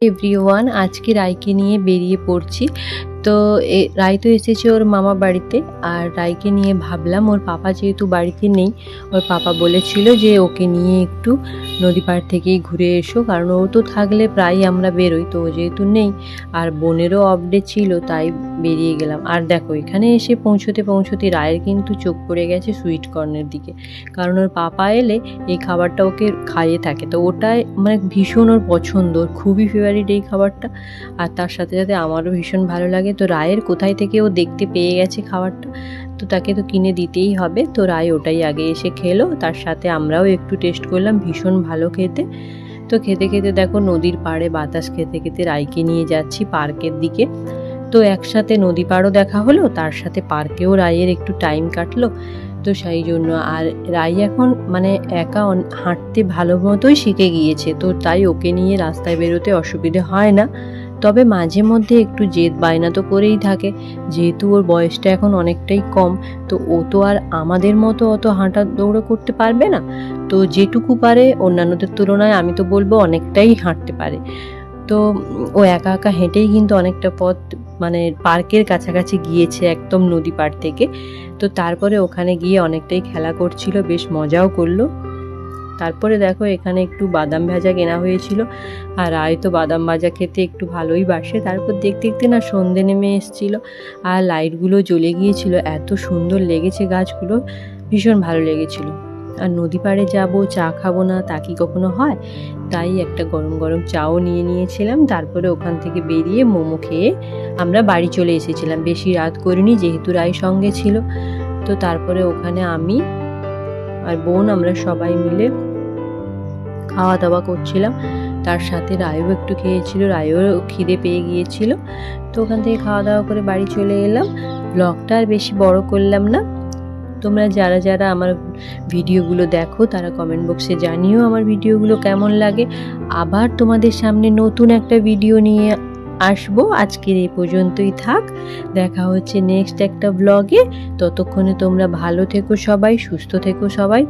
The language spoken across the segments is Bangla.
এভরিওয়ান, আজকে রাইকে নিয়ে বেরিয়ে পড়ছি। তো রাই তো এসেছে ওর মামা বাড়িতে, আর রাইকে নিয়ে ভাবলাম ওর পাপা যেহেতু বাড়িতে নেই, ওর পাপা বলেছিল যে ওকে নিয়ে একটু নদী পাড় থেকেই ঘুরে এসো, কারণ ও তো থাকলে প্রায় আমরা বেরোই, তো ও যেহেতু নেই আর বোনেরও অফডে ছিল তাই বেরিয়ে গেলাম। আর দেখো এখানে এসে পৌঁছতে রায়ের কিন্তু চোখ পড়ে গেছে সুইট কর্নের দিকে, কারণ ওর পাপা এলে এই খাবারটা ওকে খাইয়ে থাকে, তো ওটাই মানে ভীষণ ওর পছন্দ, ওর খুবই ফেভারিট এই খাবারটা। আর তার সাথে সাথে আমারও ভীষণ ভালো লাগে। তো রায়ের কোথায় থেকে ও দেখতে পেয়ে গেছে খাবারটা, তো তাকে তো কিনে দিতেই হবে। তো রায় ওটাই আগে এসে খেলো, তার সাথে আমরাও একটু টেস্ট করলাম, ভীষণ ভালো খেতে। তো খেতে খেতে দেখো নদীর পাড়ে বাতাস খেতে খেতে রাইকে নিয়ে যাচ্ছি পার্কের দিকে। তো একসাথে নদী পাড়ও দেখা হলো, তার সাথে পার্কেও রায়ের একটু টাইম কাটলো। তো সেই জন্য আর রাই এখন মানে একা হাঁটতে ভালো মতোই শিখে গিয়েছে, তো তাই ওকে নিয়ে রাস্তায় বেরোতে অসুবিধে হয় না। তবে মাঝে মধ্যে একটু জেদ বায়না তো করেই থাকে, যেহেতু ওর বয়সটা এখন অনেকটাই কম, তো ও তো আর আমাদের মতো অত হাঁটা দৌড়ো করতে পারবে না। তো যেটুকু পারে অন্যান্যদের তুলনায় আমি তো বলবো অনেকটাই হাঁটতে পারে। তো ও একা একা হেঁটেই কিন্তু অনেকটা পথ মানে পার্কের কাছাকাছি গিয়েছে একদম নদী পাড় থেকে। তো তারপরে ওখানে গিয়ে অনেকটাই খেলা করছিল, বেশ মজাও করলো। তারপরে দেখো এখানে একটু বাদাম ভাজা কেনা হয়েছিল, আর রায় তো বাদাম ভাজা খেতে একটু ভালোই বাসে। তারপর দেখতে দেখতে না সন্ধে নেমে এসেছিল, আর লাইটগুলো জ্বলে গিয়েছিল, এত সুন্দর লেগেছে গাছগুলো, ভীষণ ভালো লেগেছিল। আর নদী পাড়ে যাবো চা খাবো না তা কি কখনো হয়, তাই একটা গরম গরম চাও নিয়ে নিয়েছিলাম। তারপরে ওখান থেকে বেরিয়ে মোমো খেয়ে আমরা বাড়ি চলে এসেছিলাম, বেশি রাত করিনি যেহেতু রায় সঙ্গে ছিল। তো তারপরে ওখানে আমি আর বোন আমরা সবাই মিলে খাওয়া দাওয়া করছিলাম, তার সাথে রায়ও একটু খেয়েছিল, রায়ও খিদে পেয়ে গিয়েছিল। তো ওখান থেকে খাওয়া দাওয়া করে বাড়ি চলে এলাম। ব্লগটা আর বেশি বড় করলাম না। তোমরা যারা যারা আমার ভিডিওগুলো দেখো তারা কমেন্ট বক্সে জানিও আমার ভিডিওগুলো কেমন লাগে। আবার তোমাদের সামনে নতুন একটা ভিডিও নিয়ে আসবো। আজকের এই পর্যন্তই থাক, দেখা হচ্ছে নেক্সট একটা ব্লগে। ততক্ষণে তোমরা ভালো থেকো সবাই, সুস্থ থেকো সবাই।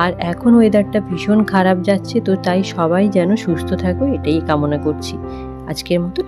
আর এখন ওয়েদারটা ভীষণ খারাপ যাচ্ছে, তো তাই সবাই যেন সুস্থ থাকো এটাই কামনা করছি। আজকের মতো